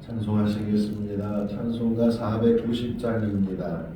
찬송하시겠습니다. 찬송가 490장입니다.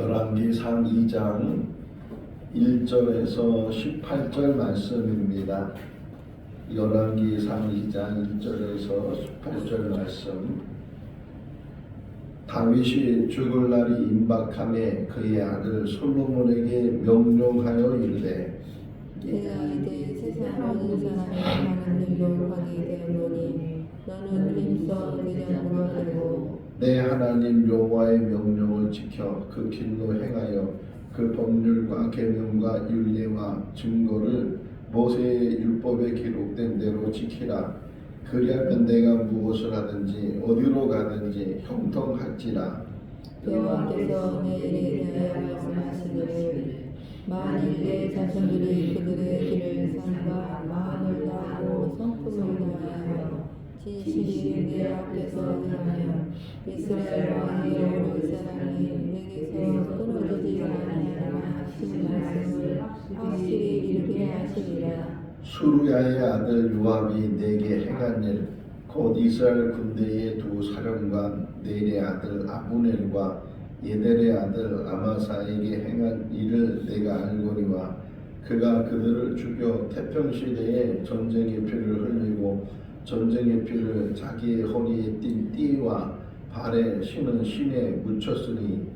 열왕기상 2장 1절에서 18절 말씀입니다. 열왕기상 2장 1절에서 18절 말씀. 다윗이 죽을 날이 임박하매 그의 아들 솔로몬에게 명령하여 이르되 내가 이제 세상 모든 사람이 많은 일로 가게 되었노니 너는 힘써 대장부가 되고 내 하나님 여호와의 명령을 지켜 그 길로 행하여 그 법률과 계명과 율례와 증거를 모세의 율법에 기록된 대로 지키라. 그리하면 내가 무엇을 하든지 어디로 가든지 형통할지라. 여호와께서 내일에 대하여 말씀하시기를 만일 내 자손들이 그들의 길을 삼가 마음을 다하고 성품을 다하여 진실이 내 앞에서 행하면 이스라엘 왕이 오를 사람이 내게서 끊어지지 아니하리라 하신 말씀을 확실히 이루게 하시리라. 수루야의 아들 요압이 내게 행한 일, 곧 이스라엘 군대의 두 사령관 넬의 아들 아브넬과 예델의 아들 아마사에게 행한 일을 내가 알거니와 그가 그들을 죽여 태평시대에 전쟁의 피를 흘리고 전쟁의 피를 자기의 허리에 띈 띠와 발에 신은 신에 묻혔으니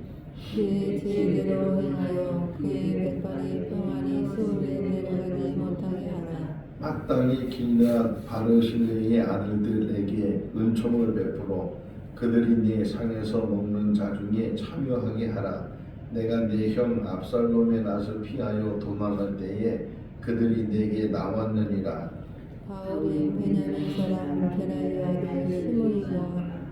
그의 지혜대로 행하여 그의 백발이 평안히 수월에 내려가지 못하게 하라. 마땅히 길앗 바르실레의 아들들에게 은총을 베풀어 그들이 네 상에서 먹는 자 중에 참여하게 하라. 내가 네 형 압살롬의 낯을 피하여 도망할 때에 그들이 내게 나왔느니라. 바울이 베냐민 사람 게라의 아들 시므이와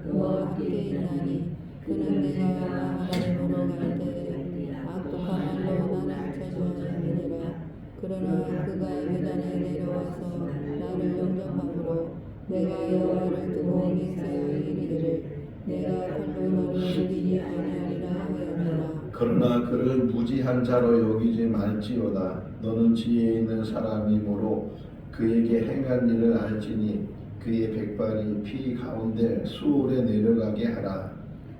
그와 함께 있나니 그는 내가 하나님으로 갈 때에 악독한 말로 나를 저주하였느니라. 그러나 그가 유단에 내려와서 나를 영접함으로 내가 여호와를 두고 맹세하여 이르기를 내가 칼로 너를 죽이지 아니하리라 하였노라. 그러나 그를 무지한 자로 여기지 말지어다. 너는 지혜 있는 사람이므로 그에게 행한 일을 알지니 그의 백발이 피 가운데 수월에 내려가게 하라.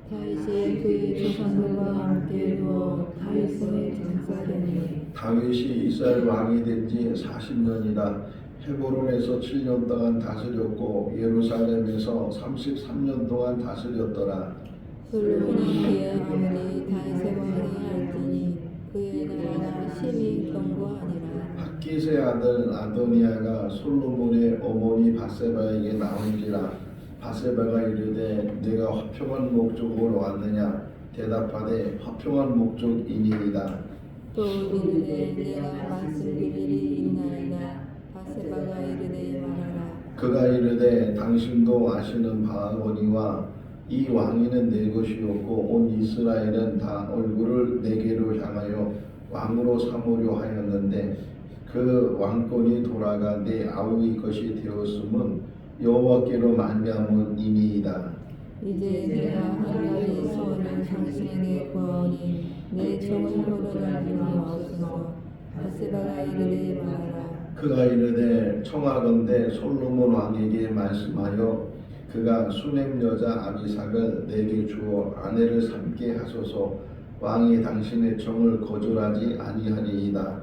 다윗이 그의 조상들과 함께 누워 다윗성에 장사되니 다윗이 이스라엘 왕이 된 지 40년이라. 헤브론에서 7년 동안 다스렸고 예루살렘에서 33년 동안 다스렸더라. 솔로몬이 그의 아버지 다윗의 왕이 할지니 그의 나라가 심히 견고하니라. 핫깃의 아들 아도니아가 솔로몬의 어머니 바세바에게 나온지라. 바세바가 이르되 내가 화평한 목적으로 왔느냐. 대답하되 화평한 목적이니이다. 또 이르되 내가 말씀드릴 일이 있나이다. 바세바가 이르되 말하라. 그가 이르되 당신도 아시는 바오니와 이 왕위는 내 것이었고 온 이스라엘은 다 얼굴을 내게로 향하여 왕으로 삼으려 하였는데 그 왕권이 돌아가 내 아우의 것이 되었음은 여호와께로 말미암음이니이다. 이제 내가 한 가지 소원을 당신에게 구하오니 내 종을 거둬줄 분이 없어서. 바세바가 이르되 말하라. 그가 이르되 청하건대 솔로몬 왕에게 말씀하여 그가 수냄 여자 아비삭을 내게 주어 아내를 삼게 하소서. 왕이 당신의 청을 거절하지 아니하리이다.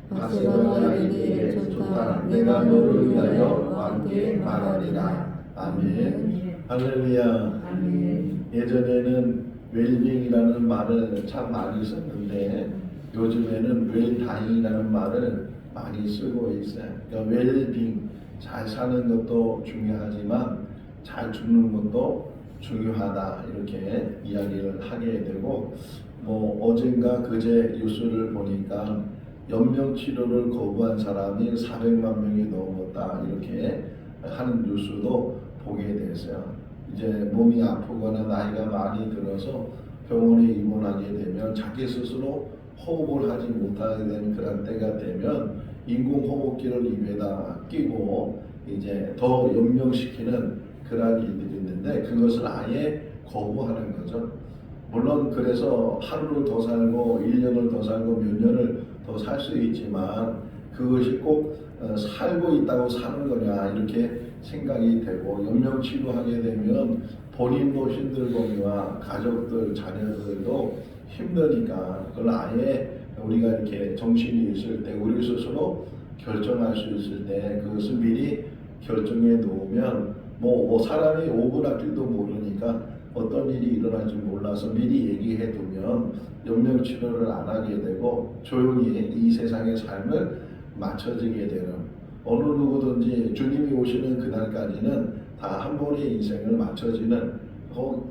바세바가 이르되 좋다. 내가 너를 위하여 왕께 말하리라. 아멘. 할렐루야. 아멘. 예전에는 웰빙이라는 말을 참 많이 썼는데 요즘에는 웰다잉이라는 말을 많이 쓰고 있어요. 그러니까 웰빙, 잘 사는 것도 중요하지만 잘 죽는 것도 중요하다, 이렇게 이야기를 하게 되고, 어젠가 그제 뉴스를 보니까 연명 치료를 거부한 사람이 400만 명이 넘었다, 이렇게 하는 뉴스도 보게 됐어요. 이제 몸이 아프거나 나이가 많이 들어서 병원에 입원하게 되면 자기 스스로 호흡을 하지 못하게 되는 그런 때가 되면 인공호흡기를 입에다 끼고 이제 더 연명시키는 그런 일들이 있는데 그것을 아예 거부하는 거죠. 물론 그래서 하루를 더 살고 1년을 더 살고 몇 년을 더 살 수 있지만 그것이 꼭 살고 있다고 사는 거냐, 이렇게 생각이 되고, 연명치료하게 되면 본인도 힘들거니와 가족들, 자녀들도 힘드니까 그걸 아예 우리가 이렇게 정신이 있을 때 우리 스스로 결정할 수 있을 때 그것을 미리 결정해 놓으면 사람이 5분 앞길도 모르니까 어떤 일이 일어날지 몰라서 미리 얘기해 두면 연명치료를 안 하게 되고 조용히 이 세상의 삶을 맞춰지게 되는, 어느 누구든지 주님이 오시는 그날까지는 다 한 번의 인생을 맞춰지는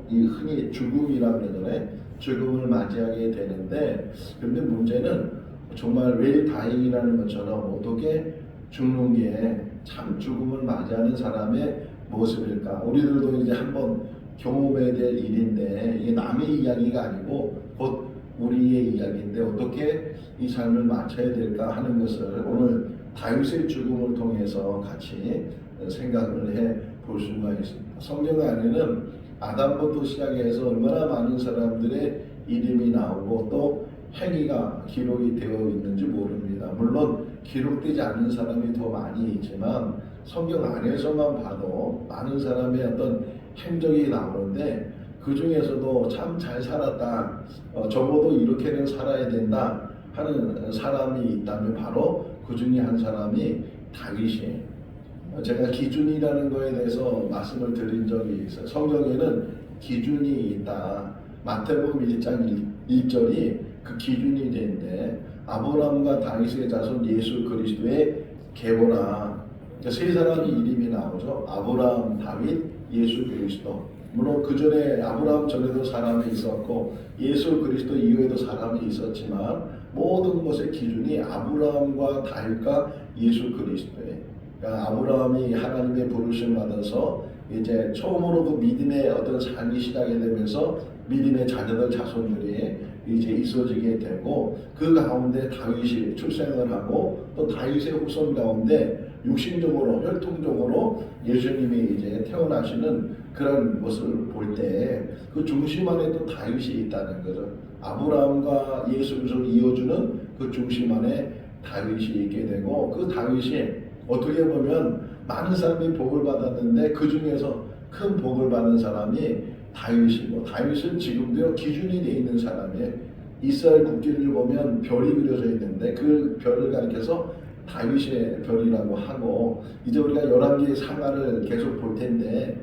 이 흔히 죽음이라고 그러잖아요. 죽음을 맞이하게 되는데, 근데 문제는 정말 웰다잉이라는 것처럼 어떻게 죽는 게 참 죽음을 맞이하는 사람의 모습일까? 우리들도 이제 한번 경험해야 될 일인데 이게 남의 이야기가 아니고 곧 우리의 이야기인데 어떻게 이 삶을 맞춰야 될까 하는 것을 오늘 다윗의 죽음을 통해서 같이 생각을 해 볼 수가 있습니다. 성경 안에는 아담부터 시작해서 얼마나 많은 사람들의 이름이 나오고 또 행위가 기록이 되어 있는지 모릅니다. 물론 기록되지 않는 사람이 더 많이 있지만 성경 안에서만 봐도 많은 사람의 어떤 행적이 나오는데 그 중에서도 참 잘 살았다, 적어도 이렇게는 살아야 된다 하는 사람이 있다면 바로 그 중에 한 사람이 다윗이에요. 제가 기준이라는 거에 대해서 말씀을 드린 적이 있어요. 성경에는 기준이 있다. 마태복음 1장 1절이 그 기준이 되는데 아브라함과 다윗의 자손 예수 그리스도의 계보라. 세 사람이 이름이 나오죠. 아브라함, 다윗, 예수 그리스도. 물론 그 전에 아브라함 전에도 사람이 있었고 예수 그리스도 이후에도 사람이 있었지만 모든 것의 기준이 아브라함과 다윗과 예수 그리스도예요. 그러니까 아브라함이 하나님의 부르심을 받아서 이제 처음으로 그 믿음의 어떤 삶이 시작이 되면서 믿음의 자녀들 자손들이 이제 있어지게 되고 그 가운데 다윗이 출생을 하고 또 다윗의 후손 가운데 육신적으로 혈통적으로 예수님이 이제 태어나시는 그런 것을 볼 때 그 중심 안에 또 다윗이 있다는 거죠. 아브라함과 예수 그리스도를 이어주는 그 중심 안에 다윗이 있게 되고 그 다윗이 어떻게 보면 많은 사람이 복을 받았는데 그 중에서 큰 복을 받은 사람이 다윗이고 다윗은 지금도 기준이 되어 있는 사람이에요. 이스라엘 국기를 보면 별이 그려져 있는데 그 별을 가리켜서 다윗의 별이라고 하고 이제 우리가 11개의 상하를 계속 볼 텐데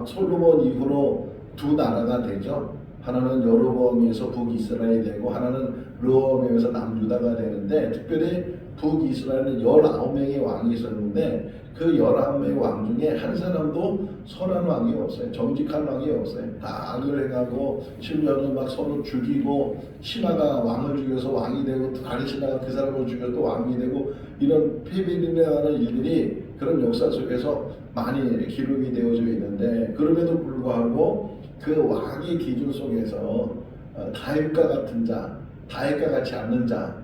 솔로몬 이후로 두 나라가 되죠. 하나는 여로보암에서 북이스라엘이 되고 하나는 르호보암에서 남유다가 되는데 특별히 북이스라엘은 19명의 왕이 있었는데 그 19명의 왕 중에 한 사람도 선한 왕이 없어요. 정직한 왕이 없어요. 다 악을 행하고 심지어는 막 서로 죽이고 신하가 왕을 죽여서 왕이 되고 다른 신하가 그 사람을 죽여서 또 왕이 되고 이런 폐비린내하는 일들이 그런 역사 속에서 많이 기록이 되어져 있는데 그럼에도 불구하고 그 왕의 기준 속에서 다윗과 같은 자, 다윗과 같지 않는 자,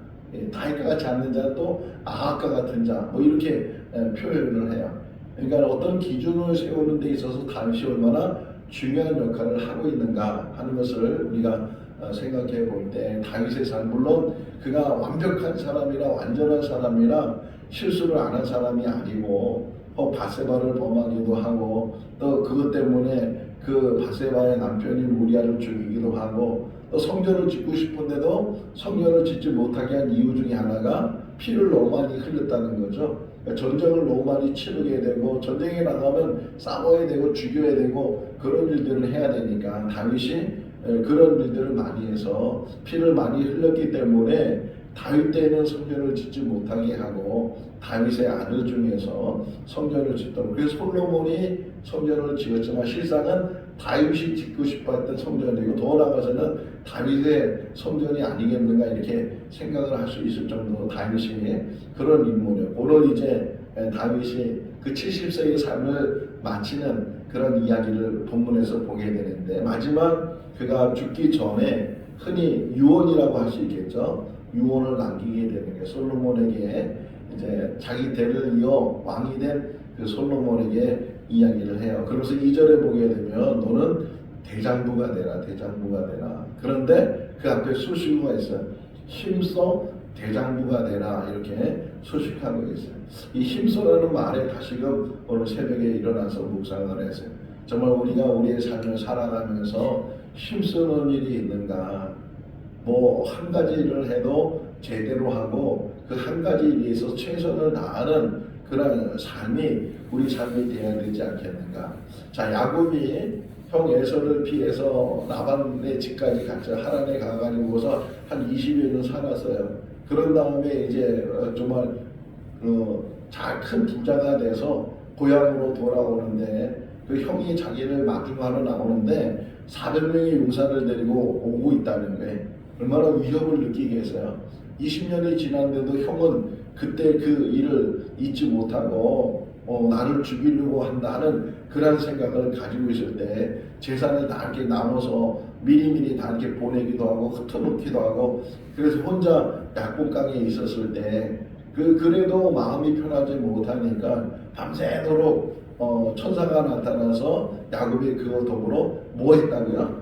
다윗과 같지 않는 자는 또 아합과 같은 자, 뭐 이렇게 표현을 해요. 그러니까 어떤 기준을 세우는 데 있어서 다윗이 얼마나 중요한 역할을 하고 있는가 하는 것을 우리가 생각해 볼 때 다윗의 삶, 물론 그가 완벽한 사람이라 완전한 사람이라 실수를 안 한 사람이 아니고 바세바를 범하기도 하고 또 그것 때문에 그 바세바의 남편인 우리아를 죽이기도 하고 또 성전을 짓고 싶은데도 성전을 짓지 못하게 한 이유 중에 하나가 피를 너무 많이 흘렸다는 거죠. 그러니까 전쟁을 너무 많이 치르게 되고 전쟁에 나가면 싸워야 되고 죽여야 되고 그런 일들을 해야 되니까 다윗이 그런 일들을 많이 해서 피를 많이 흘렸기 때문에 다윗 때는 성전을 짓지 못하게 하고 다윗의 아들 중에서 성전을 짓도록 그래서 솔로몬이 성전을 지었지만 실상은 다윗이 짓고 싶었던 성전이고 더 나아가서는 다윗의 성전이 아니겠는가 이렇게 생각을 할 수 있을 정도로 다윗이 그런 인물이에요. 오늘 이제 다윗이 그 70세의 삶을 마치는 그런 이야기를 본문에서 보게 되는데 마지막 그가 죽기 전에 흔히 유언이라고 할 수 있겠죠. 유언을 남기게 되는 게 솔로몬에게 이제 자기 대를 이어 왕이 된 그 솔로몬에게 이야기를 해요. 그래서 2절에 보게 되면 너는 대장부가 되라, 대장부가 되라. 그런데 그 앞에 수식어가 있어요. 힘써 대장부가 되라 이렇게 수식하고 있어요. 이 힘써라는 말에 다시금 오늘 새벽에 일어나서 묵상을 했어요. 정말 우리가 우리의 삶을 살아가면서 힘쓰는 일이 있는가? 뭐 한 가지 일을 해도 제대로 하고 그 한 가지 일에 있어서 최선을 다하는 그런 삶이 우리 삶이 되어야 되지 않겠는가. 자, 야곱이 형 에서를 피해서 라반의 집까지 갔죠. 하란에 가가지고서 한 20여년 살았어요. 그런 다음에 이제 정말 잘 큰 부자가 돼서 고향으로 돌아오는데 그 형이 자기를 마중하러 나오는데 400명의 용사를 데리고 오고 있다는 거예요. 얼마나 위협을 느끼겠어요. 20년이 지났는데도 형은 그때 그 일을 잊지 못하고 나를 죽이려고 한다는 그런 생각을 가지고 있을 때 재산을 다 이렇게 나눠서 미리미리 다 이렇게 보내기도 하고 흩어놓기도 하고 그래서 혼자 약국강에 있었을 때 그래도 마음이 편하지 못하니까 밤새도록 천사가 나타나서 야곱이 그거 더불어 뭐 했다고요?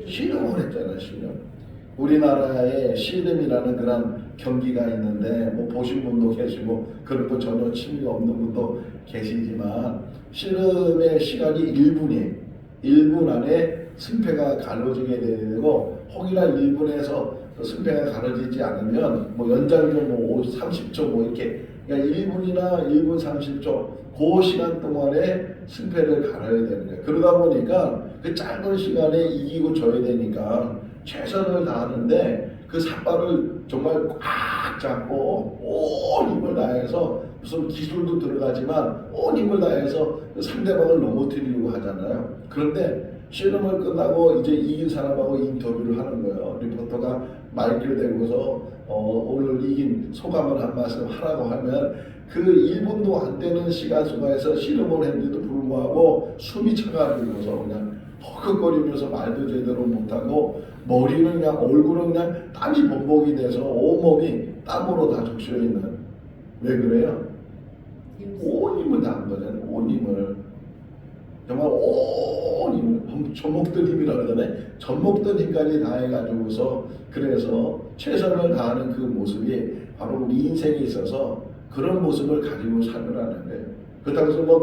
씨름을 했잖아요. 씨름. 우리나라에 씨름이라는 그런 경기가 있는데 뭐 보신 분도 계시고 그런 거 전혀 취미가 없는 분도 계시지만 씨름의 시간이 1분이에요. 1분 안에 승패가 가려지게 되고 혹이나 1분에서 승패가 가려지지 않으면 뭐 연장전 뭐 30초 뭐 이렇게 그러니까 1분이나 1분 30초 그 시간 동안에 승패를 가려야 되는 거예요. 그러다 보니까 그 짧은 시간에 이기고 져야 되니까 최선을 다하는데 그 삿발을 정말 꽉 잡고 온 힘을 다해서 무슨 기술도 들어가지만 온 힘을 다해서 상대방을 넘어뜨리려고 하잖아요. 그런데 씨름을 끝나고 이제 이긴 사람하고 인터뷰를 하는 거예요. 리포터가 마이크를 대고서 오늘 이긴 소감을 한 말씀 하라고 하면 그 1분도 안 되는 시간 속에서 씨름을 했는데도 불구하고 숨이 차가지고서 그냥 헉헉거리면서 말도 제대로 못하고 머리는 그냥 얼굴은 그냥 땀이 범벅이 돼서 온몸이 땀으로 다 적셔 있는. 왜 그래요? 온 힘을 다한 거잖아요. 온 힘을. 정말 온 힘을, 젖먹던 힘이라 그러잖아요. 젖먹던 힘까지 다해가지고서 그래서 최선을 다하는 그 모습이 바로 우리 인생에 있어서 그런 모습을 가지고 살으라는 거예요. 그렇다고 해서 뭐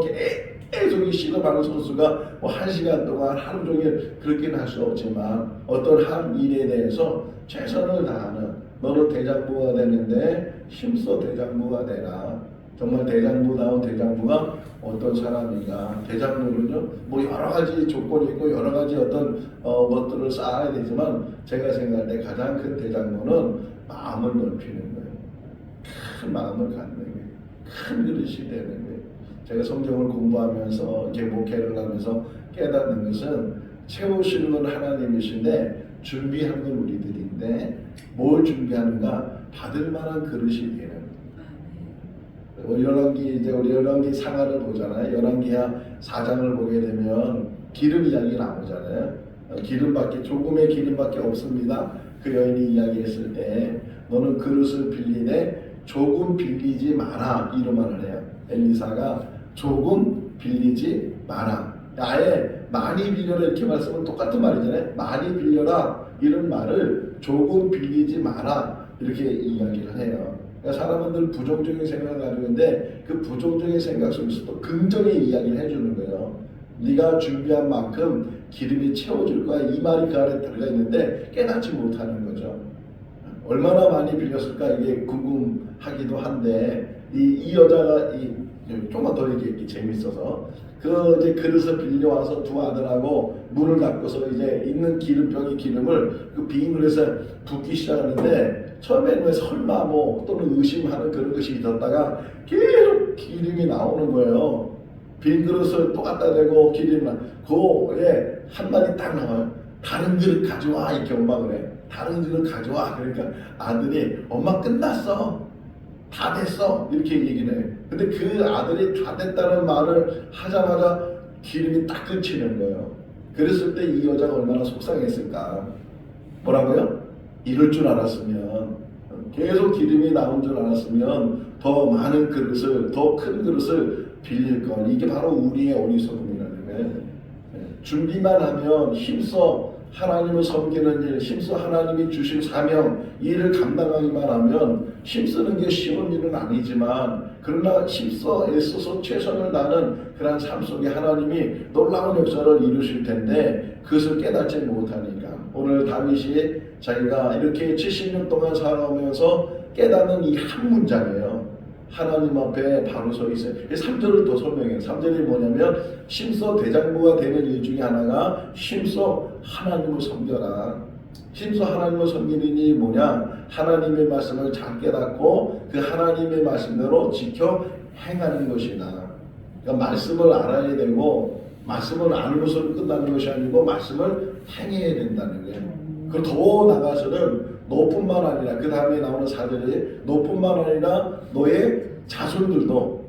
계속 이 씨름하는 선수가 뭐 1시간 동안 하루 종일 그렇게는 할 수 없지만 어떤 한 일에 대해서 최선을 다하는, 너는 대장부가 되는데 힘써 대장부가 되라. 정말 대장부다운 대장부가 어떤 사람인가. 대장부는요 뭐 여러 가지 조건이 있고 여러 가지 어떤 것들을 쌓아야 되지만 제가 생각할 때 가장 큰 대장부는 마음을 넓히는 거예요. 큰 마음을 갖는 거예요. 큰 그릇이 되는 거예요. 제가 성경을 공부하면서 이렇게 목회를 하면서 깨닫는 것은 채우시는 건 하나님이신데 준비하는 건 우리들인데 뭘 준비하는가? 받을 만한 그릇이 되는. 열왕기 이제 우리 열왕기 상하를 보잖아요. 열왕기하 4장을 보게 되면 기름 이야기 나오잖아요. 기름밖에 조금의 기름밖에 없습니다. 그 여인이 이야기했을 때 너는 그릇을 빌리되 조금 빌리지 마라 이런 말을 해요. 엘리사가 조금 빌리지 마라. 아예 많이 빌려라 이렇게 말씀은 똑같은 말이잖아요. 많이 빌려라 이런 말을 조금 빌리지 마라 이렇게 이야기를 해요. 그러니까 사람들 부정적인 생각을 가지고 있는데 그 부정적인 생각 속에서도 긍정의 이야기를 해주는 거예요. 네가 준비한 만큼 기름이 채워질 거야. 이 말이 그 안에 들어가 있는데 깨닫지 못하는 거죠. 얼마나 많이 빌렸을까 이게 궁금하기도 한데 이 여자가 조금만 더 얘기하기 재밌어서 그 이제 그릇을 빌려와서 두 아들하고 문을 닫고서 이제 있는 기름병의 기름을 그 빈 그릇에 붓기 시작하는데 처음에는 왜 설마 뭐 또는 의심하는 그런 것이 있었다가 계속 기름이 나오는 거예요. 빈 그릇을 또 갖다 대고 기름이 그에 한마디 딱 나와요. 다른 그릇 가져와 이렇게 엄마가 그래. 다른 그릇 가져와. 그러니까 아들이 엄마 끝났어. 다 됐어. 이렇게 얘기를 해. 근데 그 아들이 다 됐다는 말을 하자마자 기름이 딱 끊치는 거예요. 그랬을 때 이 여자가 얼마나 속상했을까. 뭐라고요? 이럴 줄 알았으면, 계속 기름이 나온 줄 알았으면 더 많은 그릇을, 더 큰 그릇을 빌릴 걸. 이게 바로 우리의 어리석음이라는 거예요. 준비만 하면 힘써 하나님을 섬기는 일, 힘써 하나님이 주신 사명, 이 일을 감당하기만 하면 힘쓰는 게 쉬운 일은 아니지만 그러나 힘써 애써서 최선을 다하는 그런 삶 속에 하나님이 놀라운 역사를 이루실 텐데 그것을 깨닫지 못하니까 오늘 다윗이 자기가 이렇게 70년 동안 살아오면서 깨닫는 이 한 문장이에요. 하나님 앞에 바로 서 있어요. 3절을 더 설명해요. 3절이 뭐냐면 힘써 대장부가 되는 일 중에 하나가 힘써 하나님을 섬겨라. 힘써 하나님을 섬기는 일이 뭐냐? 하나님의 말씀을 잘 깨닫고 그 하나님의 말씀대로 지켜 행하는 것이다. 그러니까 말씀을 알아야 되고 말씀을 아는 것으로 끝나는 것이 아니고 말씀을 행해야 된다는 거예요. 그 더 나가서는 너뿐만 아니라 그 다음에 나오는 4절이 너뿐만 아니라 너의 자손들도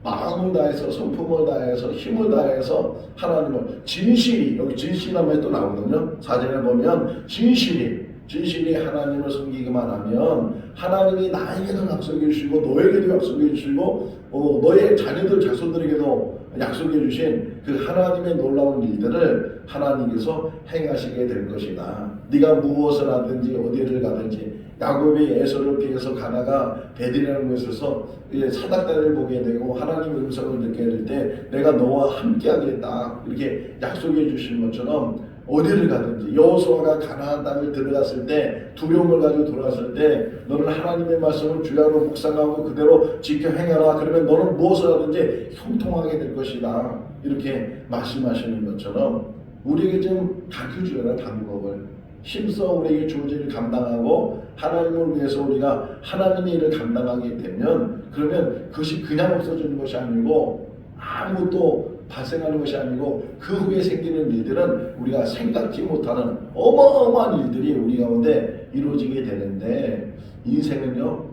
마음을 다해서 성품을 다해서 힘을 다해서 하나님을 진실히 여기 진실이라는 말이 또 나오거든요. 4절에 보면 진실히 하나님을 섬기기만 하면 하나님이 나에게도 약속해 주시고 너에게도 약속해 주시고 너의 자녀들 자손들에게도 약속해 주신 그 하나님의 놀라운 일들을 하나님께서 행하시게 될 것이다. 네가 무엇을 하든지 어디를 가든지 야곱이 에서를 피해서 가다가 베들이라는 곳에서 사닥다리를 보게 되고 하나님의 음성을 듣게 될 때 내가 너와 함께 하겠다 이렇게 약속해 주신 것처럼 어디를 가든지 여호수아가 가나안 땅을 들어갔을 때 두려움을 가지고 돌아왔을 때 너는 하나님의 말씀을 주야로 묵상하고 그대로 지켜 행하라. 그러면 너는 무엇을 하든지 형통하게 될 것이다. 이렇게 말씀하시는 것처럼 우리에게 좀 가르쳐주라 방법을. 힘써 우리에게 주어진 일을 감당하고 하나님을 위해서 우리가 하나님의 일을 감당하게 되면 그러면 그것이 그냥 없어지는 것이 아니고 아무것도 발생하는 것이 아니고 그 후에 생기는 일들은 우리가 생각지 못하는 어마어마한 일들이 우리 가운데 이루어지게 되는데 인생은요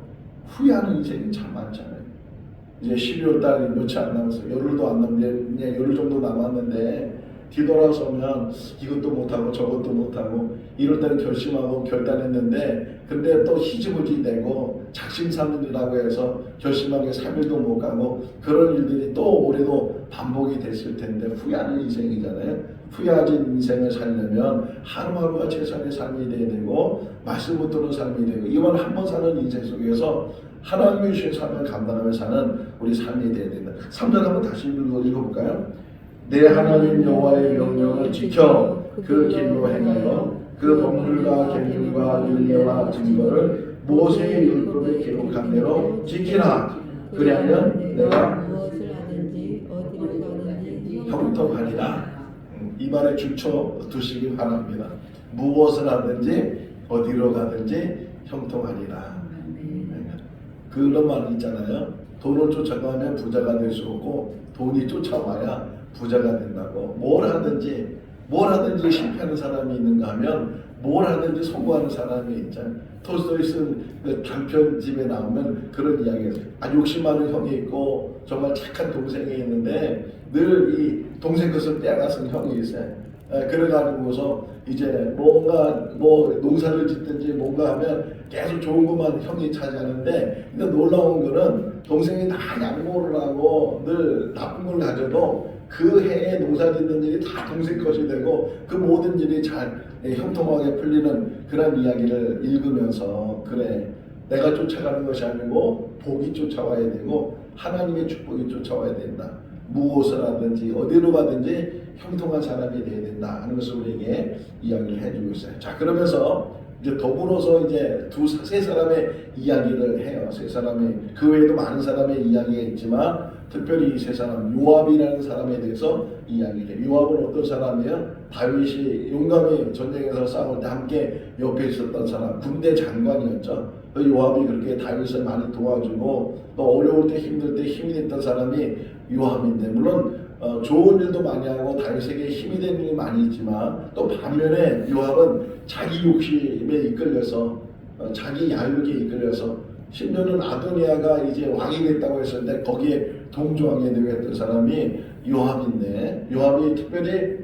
후회하는 인생이 참 많잖아요. 이제 12월 달이 며칠 안 남았어요. 열흘도 안 남았는데 그냥 열흘 정도 남았는데 뒤돌아서면 이것도 못하고 저것도 못하고 1월달에 결심하고 결단했는데 근데 또 희지부지 되고 작심삼일이라고 해서 결심하게 3일도 못 가고 그런 일들이 또 올해도 반복이 됐을 텐데 후회하는 인생이잖아요. 후회하지 인생을 살려면 하루하루가 최선의 삶이 돼야 되고 말씀 붙드는 삶이 되고 이번 한 번 사는 인생 속에서 하나님의 주신 삶을 감당하며 사는 우리 삶이 돼야 된다. 3절 한번 다시 읽어볼까요? 내 하나님 여호와의 명령을 지켜 그 길로 행하여 그 법률과 계명과 율례와 증거를 모세의 율법에 기록한 대로 지키라. 그리하면 내가 무엇을 하든지 어디로 가든지 형통하리라. 이 말에 주쳐 두시기 바랍니다. 무엇을 하든지 어디로 가든지 형통하리라. 그런 말 있잖아요. 돈을 쫓아가면 부자가 될 수 없고 돈이 쫓아와야 부자가 된다고. 뭘 하든지 실패하는 사람이 있는가 하면 뭘 하든지 성공하는 사람이 있잖아요. 톨스토이 쓴 그 단편집에 나오면 그런 이야기예요. 아주 욕심 많은 형이 있고 정말 착한 동생이 있는데 늘 이 동생 것을 빼앗은 형이 있어요. 그래가지고서 이제 뭔가 뭐 농사를 짓든지 뭔가 하면 계속 좋은 것만 형이 차지하는데 근데 놀라운 거는 동생이 다 양보를 하고 늘 나쁜 걸 가져도 그 해에 농사 짓는 일이 다 동생 것이 되고 그 모든 일이 잘 형통하게 풀리는 그런 이야기를 읽으면서 그래 내가 쫓아가는 것이 아니고 복이 쫓아와야 되고 하나님의 축복이 쫓아와야 된다. 무엇을 하든지 어디로 가든지 형통한 사람이 되어야 된다 하는 것을 우리에게 이야기를 해주고 있어요. 자 그러면서 이제 더불어서 이제 세 사람의 이야기를 해요. 세 사람의 그 외에도 많은 사람의 이야기가 있지만 특별히 이 세 사람 요압이라는 사람에 대해서 이야기를 해요. 요압은 어떤 사람이에요? 다윗이 용감히 전쟁에서 싸울 때 함께 옆에 있었던 사람, 군대 장관이었죠. 요압이 그렇게 다윗을 많이 도와주고 또 어려울 때 힘들 때 힘이 됐던 사람이 요압인데 물론 좋은 일도 많이 하고 다윗에게 힘이 되는 일이 많이 있지만 또 반면에 요압은 자기 욕심에 이끌려서 자기 야욕에 이끌려서 심지어는 아도니아가 이제 왕이 됐다고 했었는데 거기에 동조하게 되었던 사람이 요압인데 요압이 특별히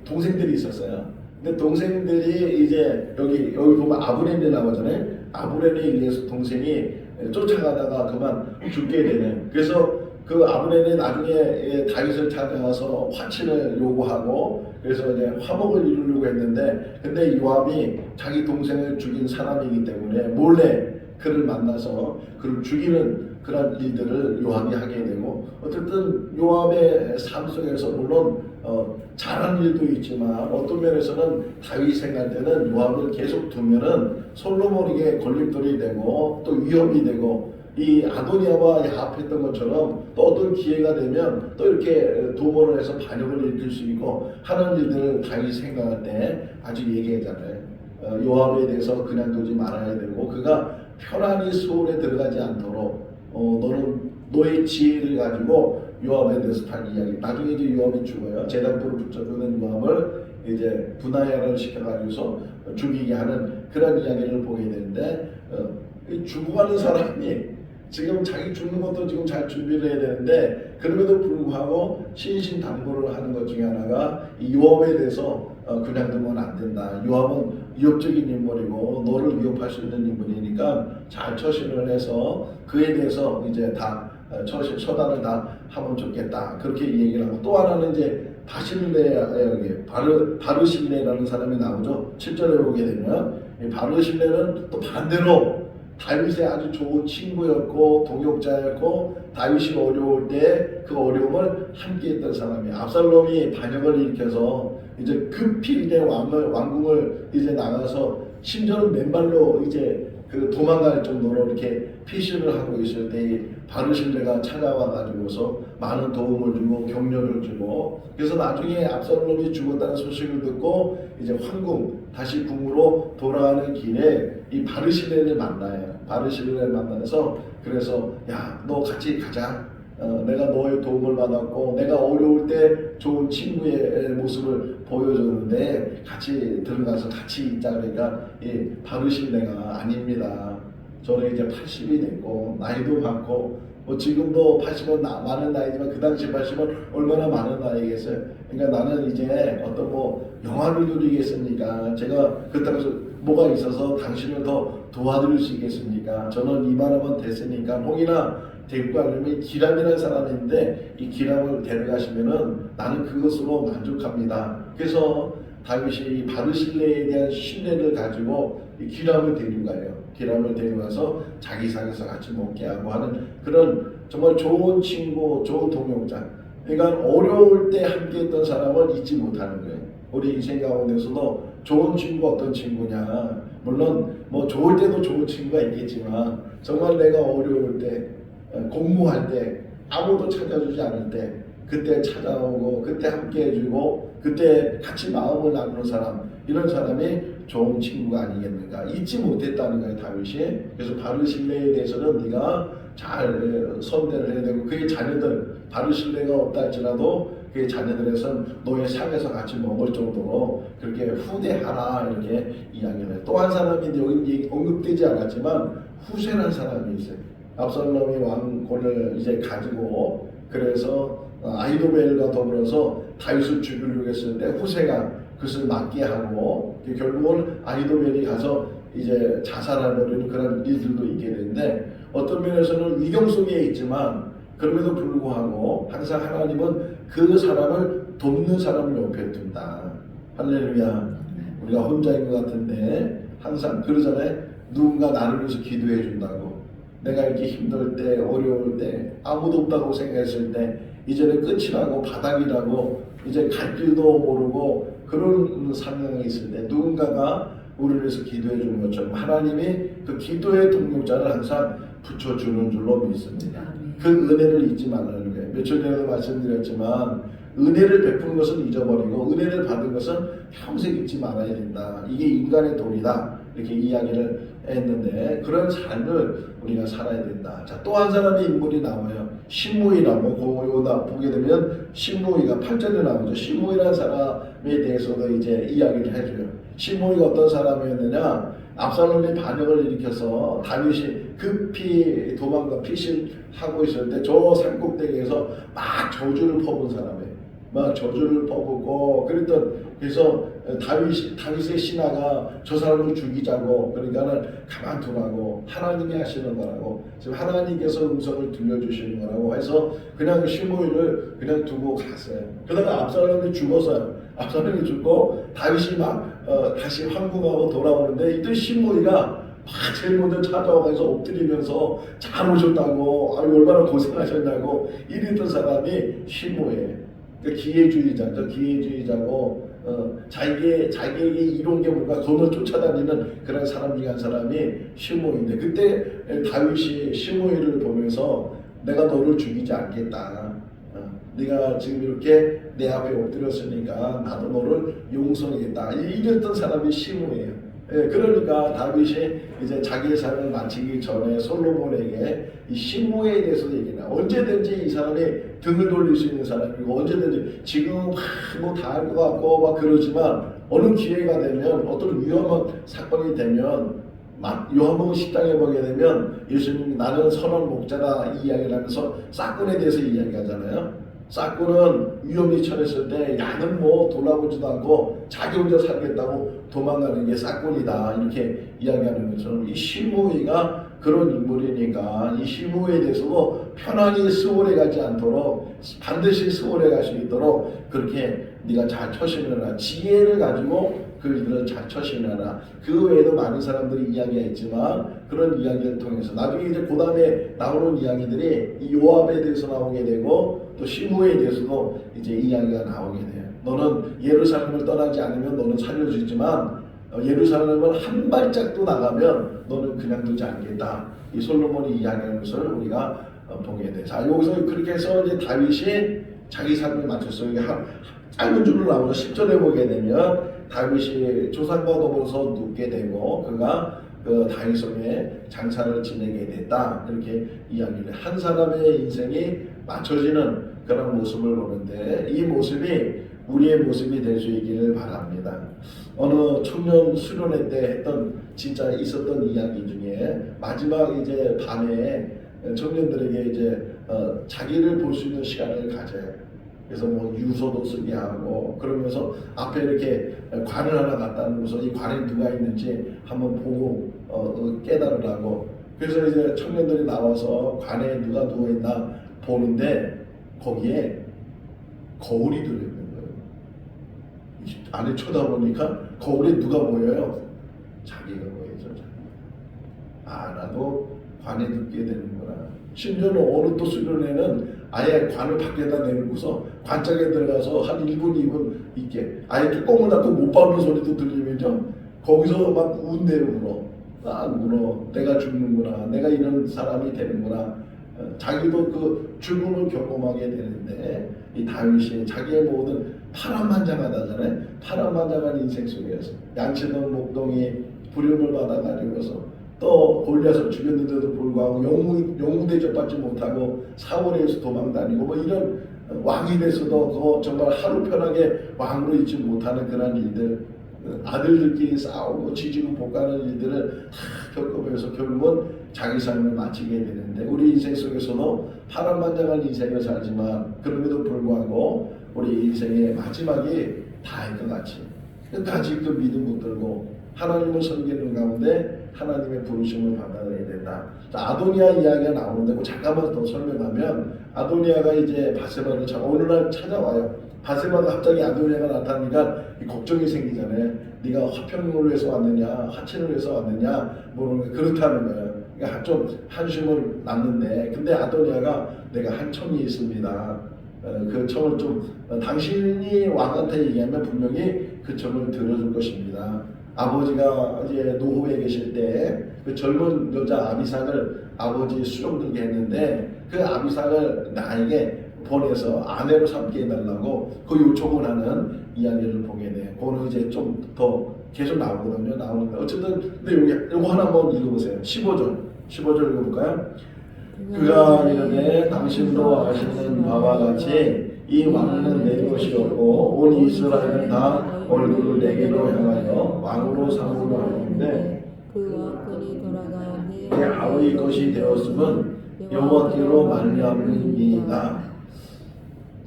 동생들이 있었어요. 근데 동생들이 이제 여기 보면 아브넬이 나오잖아요. 아브넬에 의해서 동생이 쫓아가다가 그만 죽게 되는. 그래서 그 아브넬이 나중에 다윗을 찾아가서 화친을 요구하고 그래서 이제 화목을 이루려고 했는데 근데 요압이 자기 동생을 죽인 사람이기 때문에 몰래 그를 만나서 그를 죽이는 그런 일들을 요압이 하게 되고 어쨌든 요압의 삶 속에서 물론 잘한 일도 있지만 어떤 면에서는 다윗 생활 때는 요압을 계속 두면은 솔로몬에게 걸림돌이 되고 또 위협이 되고 이 아도니아와 야합했던 것처럼 또 어떤 기회가 되면 또 이렇게 도모를 해서 반역을 일으킬 수 있고 하는 일들을 다윗 생각할 때 아주 얘기하잖아요. 요압에 대해서 그냥 두지 말아야 되고 그가 편안히 소홀에 들어가지 않도록 너는 너의 지혜를 가지고 요압에 대해서 다 이야기. 나중에 이제 요압이 죽어요. 제단불을 붙잡는 요압을 이제 분하야를 시켜가지고서 죽이게 하는 그런 이야기를 보게 되는데 죽어가는 사람이 지금 자기 죽는 것도 지금 잘 준비를 해야 되는데 그럼에도 불구하고 신신당부를 하는 것 중에 하나가 이 요압에 대해서 그냥 두면 안 된다. 요압은 위협적인 인물이고 너를 위협할 수 있는 인물이니까 잘 처신을 해서 그에 대해서 이제 다 처단을 다 하면 좋겠다. 그렇게 얘기를 하고 또 하나는 이제 바르실레라는 사람이 나오죠. 7절에 보게 되면 바르실레는 또 반대로 다윗의 아주 좋은 친구였고 동역자였고 다윗이 어려울 때 그 어려움을 함께했던 사람이 압살롬이 반역을 일으켜서 이제 급히 이제 왕궁을 이제 나가서 심지어는 맨발로 이제 그 도망갈 정도로 이렇게 피신을 하고 있을 때 바르실레가 찾아와 가지고서 많은 도움을 주고 격려를 주고, 그래서 나중에 압살롬이 죽었다는 소식을 듣고 이제 황궁 다시 궁으로 돌아가는 길에 이 바르실레를 만나요. 바르실레를 만나서 그래서 야, 너 같이 가자. 내가 너의 도움을 받았고 내가 어려울 때 좋은 친구의 모습을 보여줬는데 같이 들어가서 같이 있자. 그러니까 이 바르실레가 아닙니다. 저는 이제 80이 됐고 나이도 많고 뭐 지금도 80은 많은 나이지만 그 당시 80은 얼마나 많은 나이겠어요. 그러니까 나는 이제 어떤 뭐 영화를 누리겠습니까? 제가 그 당시 뭐가 있어서 당신을 더 도와드릴 수 있겠습니까? 저는 이만하면 됐으니까 혹이나 데리고 가려면 기람이라는 사람인데 이 기람을 데려가시면은 나는 그것으로 만족합니다. 그래서 다윗이 이 바르실레에 대한 신뢰를 가지고 이 기람을 데리고 가요. 기람을 데려가서 자기 상에서 같이 먹게 하고 하는 그런 정말 좋은 친구, 좋은 동역자. 그러니까 어려울 때 함께했던 사람을 잊지 못하는 거예요. 우리 인생 가운데서도 좋은 친구 어떤 친구냐. 물론 뭐 좋을 때도 좋은 친구가 있겠지만 정말 내가 어려울 때, 공무할 때, 아무도 찾아주지 않을 때 그때 찾아오고 그때 함께 해주고 그때 같이 마음을 나누는 사람, 이런 사람이 좋은 친구가 아니겠는가. 잊지 못했다는 거예요, 다윗이. 그래서 바르실레에 대해서는 네가 잘 선대를 해야 되고 그의 자녀들, 바르실레가 없다 할지라도 그의 자녀들에선 너의 상에서 같이 먹을 정도로 그렇게 후대하라, 이렇게 이야기를 해요. 또 한 사람이 여기 언급되지 않았지만 후세라는 사람이 있어요. 압살롬이 왕권을 이제 가지고 그래서 아히도벨과 더불어서 다윗을 죽이려고 했을 때 후세가 그것을 막게 하고 결국은 아히도벨이 가서 이제 자살하려는 그런 일들도 있게 되는데, 어떤 면에서는 위경 속에 있지만 그럼에도 불구하고 항상 하나님은 그 사람을 돕는 사람을 옆에 둔다. 할렐루야. 우리가 혼자인 것 같은데 항상 그러잖아요. 누군가 나를 위해서 기도해 준다고. 내가 이렇게 힘들 때, 어려울 때, 아무도 없다고 생각했을 때, 이제는 끝이라고 바닥이라고 이제 갈 길도 모르고 그런 상황이 있을 때 누군가가 우리를 위해서 기도해 주는 것처럼 하나님이 그 기도의 동력자를 항상 붙여주는 줄로 믿습니다. 그 은혜를 잊지 말라는 거예요. 며칠 전에도 말씀드렸지만 은혜를 베푸는 것은 잊어버리고 은혜를 받은 것은 평생 잊지 말아야 된다. 이게 인간의 도리다. 이렇게 이야기를 했는데 그런 삶을 우리가 살아야 된다. 자, 또 한 사람의 인물이 나와요. 시므이라고 보게 되면 시므이가 8절에 나오죠. 시므이라는 사람에 대해서도 이제 이야기를 해줘요. 시므이가 어떤 사람이었느냐? 압살롬이 반역을 일으켜서 다윗이 급히 도망가 피신하고 있을 때 저 산꼭대기에서 막 저주를 퍼본 사람이에요. 막 저주를 퍼붓고 그래서 다윗의 신하가 저 사람을 죽이자고, 그러니까는 가만두라고, 하나님이 하시는 거라고, 지금 하나님께서 음성을 들려주시는 거라고 해서 그냥 시므이를 그냥 두고 갔어요. 그러다가 압살롬이 죽었어요. 압살롬이 죽고 다윗이 막 다시 황궁하고 돌아오는데 이때 시므이가 막 제일 먼저 찾아와서 엎드리면서 잘 오셨다고, 얼마나 고생하셨냐고 이랬던 사람이 시므이예요. 기회주의자죠. 기회주의자고 자기에게 이룬 게 뭔가 돈을 쫓아다니는 그런 사람 중에 한 사람이 시므이인데, 그때 다윗이 시므이를 보면서 내가 너를 죽이지 않겠다. 네가 지금 이렇게 내 앞에 엎드렸으니까 나도 너를 용서하겠다. 이랬던 사람이 시므이예요. 그러니까 다윗이 이제 자기의 삶을 마치기 전에 솔로몬에게 이 시므이에 대해서 얘기나, 언제든지 이 사람이 등을 돌릴 수 있는 사람이고 언제든지 지금 뭐 다 할 것 같고 막 그러지만 어느 기회가 되면 어떤 위험한 사건이 되면 요한복음 10장에 보게 되면 예수님이 나는 선한 목자다 이 이야기를 하면서 싹군에 대해서 이야기하잖아요. 싹군은 위험이 처했을 때 양은 뭐 돌아보지도 않고 자기 혼자 살겠다고 도망가는 게 싹군이다 이렇게 이야기하는 것처럼 이 시므이가 그런 인물이니까 이 시므이에 대해서도 편안히 스올에 가지 않도록 반드시 스올에 갈 수 있도록 그렇게 네가 잘 처신하라, 지혜를 가지고 그 일을 잘 처신하라. 그 외에도 많은 사람들이 이야기했지만 그런 이야기를 통해서 나중에 이제 그 다음에 나오는 이야기들이 이 요압에 대해서 나오게 되고 또 시므이에 대해서도 이제 이야기가 나오게 돼요. 너는 예루살렘을 떠나지 않으면 너는 살려주지만 예루살렘을 한 발짝도 나가면 너는 그냥 두지 않겠다. 이 솔로몬이 이야기하는 것을 우리가 보게 돼. 자, 여기서 그렇게 해서 이제 다윗이 자기 삶을 맞췄어요. 이게 짧은 줄로 나오죠. 10절에 보게 되면 다윗이 조상과 더불어서 눕게 되고 그가 그 다윗성에 장사를 지내게 됐다. 그렇게 이야기를 한 사람의 인생이 맞춰지는 그런 모습을 보는데 이 모습이 우리의 모습이 될 수 있기를 바랍니다. 어느 청년 수련회 때 했던 진짜 있었던 이야기 중에 마지막 이제 밤에 청년들에게 이제 자기를 볼 수 있는 시간을 가져요. 그래서 뭐 유서도 쓰게 하고 그러면서 앞에 이렇게 관을 하나 갖다 놓고서 이 관에 누가 있는지 한번 보고 깨달으라고. 그래서 이제 청년들이 나와서 관에 누가 누워 있나 보는데 거기에 거울이 들어 있는 거예요. 안에 쳐다보니까 거울에 누가 보여요? 자기가 보이죠. 나도 관에 눕게 되는구나. 심지어는 어느 또 수련회는 아예 관을 밖에다 내놓고서 관짝에 들어가서 한 1분, 2분 있게 아예 뚜껑을 닫고 못 밟는 소리도 들리면요 거기서 막 운대로 울어. 내가 죽는구나. 내가 이런 사람이 되는구나. 자기도 그 죽음을 경험하게 되는데 이 다윗이 자기의 모든 파란만장하다잖아요. 파란만장한 인생 속에서 양치던 목동이 부름을 받아가지고서 또 골리앗을 죽였는데도 불구하고 영웅 대접받지 못하고 사울에서 도망다니고 뭐 이런 왕이 돼서도 그 정말 하루 편하게 왕으로 있지 못하는 그런 일들, 아들들끼리 싸우고 지지고 볶아는 일들을 다 겪으면서 결국은 자기 삶을 마치게 되는데 우리 인생 속에서도 파란만장한 인생을 살지만 그럼에도 불구하고 우리 인생의 마지막이 다할 것 같이 끝까지 그 믿음 붙들고 하나님을 섬기는 가운데 하나님의 부르심을 받아야 된다. 자, 아도니아 이야기가 나오는데 뭐 잠깐만 더 설명하면 아도니아가 이제 바세바를 어느 날 찾아와요. 바세바가 갑자기 아도니아가 나타나니까 걱정이 생기잖아요. 네가 화평을 위해서 왔느냐 하친을 위해서 왔느냐 뭐 그렇다는 거예요. 그러니까 좀 한심을 낳는데 근데 아도니아가 내가 한 청이 있습니다. 그 청을 좀 당신이 왕한테 얘기하면 분명히 그 청을 들어줄 것입니다. 아버지가 이제 노후에 계실 때 그 젊은 여자 아비삭을 아버지 수종 들게 했는데 그 아비삭을 나에게 보내서 아내로 삼게 해달라고 그 요청을 하는 이야기를 보게 돼요. 그거는 이제 좀 더 계속 나오거든요. 나오는데 어쨌든 근데 요거 하나 한번 읽어보세요. 15절 읽어볼까요? 그가 이르되 당신도 아시는 바와 같이 이 왕은 내 것이었고 온 이스라엘은 다 얼굴을 내게로 향하여 왕으로 삼으려 하는데 그 왕권이 돌아가 내 아우의 것이 되었음은 여호와께로 말미암음이니이다.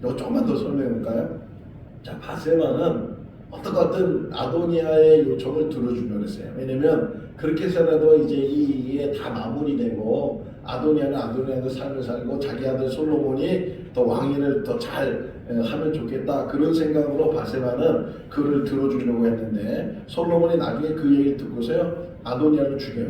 이거 조금만 더 설명해볼까요? 자, 바세바는 어떤 아도니아의 요청을 들어주려고 했어요. 왜냐면 그렇게 해서라도 이제 이게 다 마무리되고 아도니아는 아도니아의 삶을 살고 자기 아들 솔로몬이 더 왕위를 더 잘 하면 좋겠다 그런 생각으로 바세바는 그를 들어주려고 했는데 솔로몬이 나중에 그 얘기를 듣고서요 아도니아를 죽여요.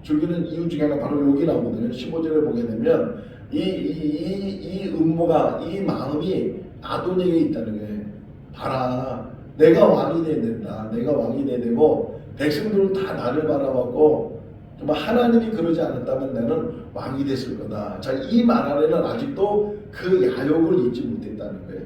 죽이는 이유 중에 하나 바로 여기 나오거든요. 15절에 보게 되면 이 음모가 이 마음이 아도니아에 있다는 거예요. 봐라 내가 왕이 돼야 된다. 내가 왕이 돼야 되고 백성들은 다 나를 바라봤고 정말 하나님이 그러지 않았다면 나는 왕이 됐을 거다. 자, 이 말 안에는 아직도 그 야욕을 잊지 못했다는 거예요.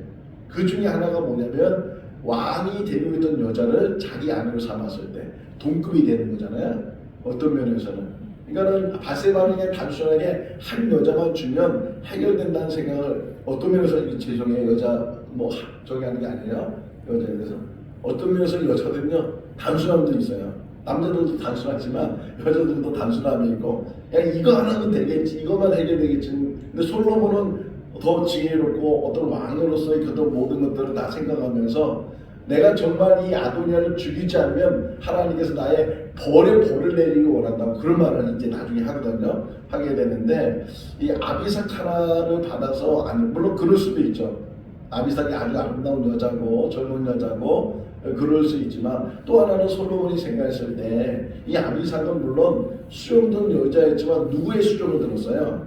그 중에 하나가 뭐냐면 왕이 되고 있던 여자를 자기 아내로 삼았을 때 동급이 되는 거잖아요. 어떤 면에서는. 그러니까는 바세바는 그냥 단순하게 한 여자만 주면 해결된다는 생각을 어떤 면에서 죄송해요. 여자 뭐 저기 하는 게 아니에요. 여자에 대해서. 어떤 면에서 여자들은요 단순함도 있어요. 남자들도 단순하지만 여자들도 단순함이 있고 그냥 이거 하나면 되겠지 이것만 해결되겠지. 근데 솔로몬은 더 지혜롭고 어떤 왕으로서의 그런 모든 것들을 다 생각하면서 내가 정말 이 아도니아를 죽이지 않으면 하나님께서 나의 벌을 내리기 원한다고 그런 말을 이제 나중에 하거든요. 하게 되는데 이 아비삭 하나를 받아서 물론 그럴 수도 있죠. 아비삭이 아주 아름다운 여자고 젊은 여자고 그럴 수 있지만 또 하나는 솔로몬이 생각했을 때 이 아비삭은 물론 수종든 여자였지만 누구의 수종을 들었어요?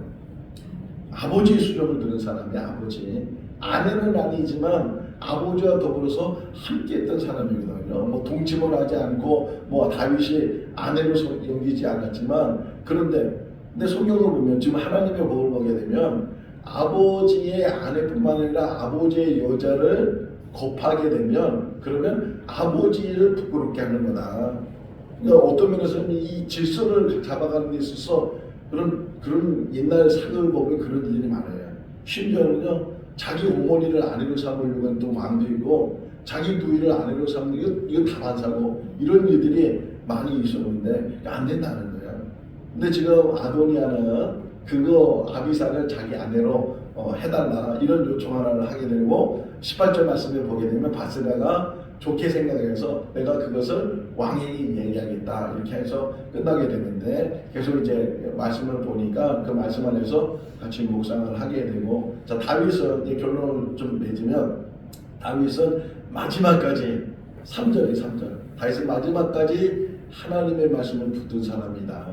아버지의 수종을 들은 사람이야. 아버지. 아내는 아니지만 아버지와 더불어서 함께했던 사람이거든요. 뭐 동침을 하지 않고 뭐 다윗이 아내로 여기지 않았지만 그런데 근데 성경을 보면 지금 하나님의 복을 보게 되면 아버지의 아내뿐만 아니라 아버지의 여자를 겁하게 되면 그러면 아버지를 부끄럽게 하는 거다. 그러니까 어떤 면에서는 이 질서를 잡아가는 데 있어서 그런 옛날 사극을 보면 그런 일이 많아요. 심지어는요 자기 어머니를 아내로 삼으려고 하는 또 왕도 있고 자기 부인을 아내로 삼는 이거 다반사고 이런 일들이 많이 있었는데 안 된다는 거야. 근데 지금 아도니아는 그거 아비삭을 자기 아내로 해달라 이런 요청 하나를 하게 되고 18절 말씀을 보게 되면 바세바가 좋게 생각해서 내가 그것을 왕에게 얘기하겠다 이렇게 해서 끝나게 되는데 계속 이제 말씀을 보니까 그 말씀 안에서 같이 묵상을 하게 되고 자 다윗은 이제 결론을 좀 맺으면 다윗은 마지막까지 3절 다윗은 마지막까지 하나님의 말씀을 붙든 사람이다.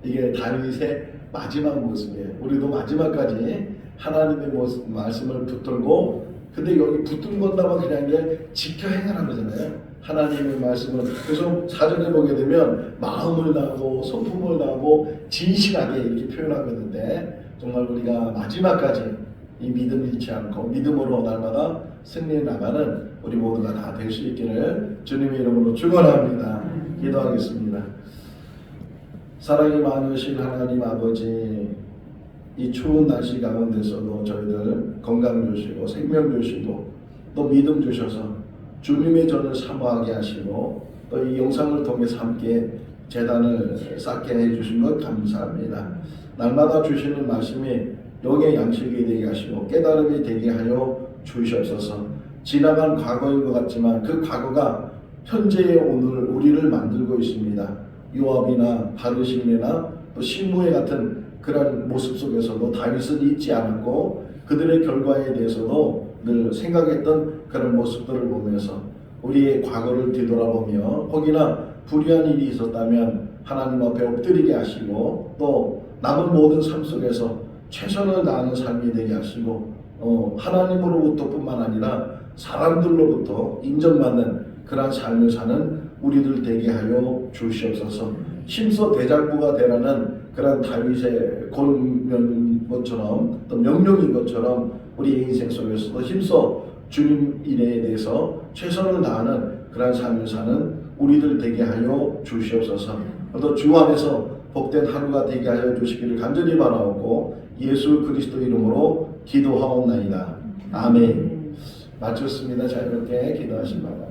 이게 다윗의 마지막 모습이에요. 우리도 마지막까지 하나님의 말씀을 붙들고 근데 여기 붙든 건다만 그냥 게 지켜 행하는 거잖아요. 하나님의 말씀을 그래서 사전에 보게 되면 마음을 다하고 성품을 다하고 진실하게 이렇게 표현하고 있는데 정말 우리가 마지막까지 이 믿음 잃지 않고 믿음으로 날마다 승리해 나가는 우리 모두가 다 될 수 있기를 주님의 이름으로 축원합니다. 기도하겠습니다. 사랑이 많으신 하나님 아버지 이 추운 날씨 가운데서도 저희들 건강 주시고 생명 주시고 또 믿음 주셔서 주님의 전을 사모하게 하시고 또 이 영상을 통해서 함께 재단을 쌓게 해주신 것 감사합니다. 날마다 주시는 말씀이 영의 양식이 되게 하시고 깨달음이 되게 하여 주시옵소서. 지나간 과거인 것 같지만 그 과거가 현재의 오늘 우리를 만들고 있습니다. 요압이나 바르실레나 또 시므에 같은 그런 모습 속에서도 다윗은 잊지 않았고 그들의 결과에 대해서도 늘 생각했던 그런 모습들을 보면서 우리의 과거를 뒤돌아보며 혹이나 불의한 일이 있었다면 하나님 앞에 엎드리게 하시고 또 남은 모든 삶 속에서 최선을 다하는 삶이 되게 하시고 하나님으로부터 뿐만 아니라 사람들로부터 인정받는 그러한 삶을 사는 우리들 되게 하여 주시옵소서. 힘써 대장부가 되라는 그런 다윗의 권면인 것처럼 또 명령인 것처럼 우리 인생 속에서도 힘써 주님 일에 대해서 최선을 다하는 그런 삶을 사는 우리들 되게 하여 주시옵소서. 또 주 안에서 복된 하루가 되게 하여 주시기를 간절히 바라오고 예수 그리스도 이름으로 기도하옵나이다. 아멘. 마쳤습니다. 자유롭게 기도하시기 바랍니다.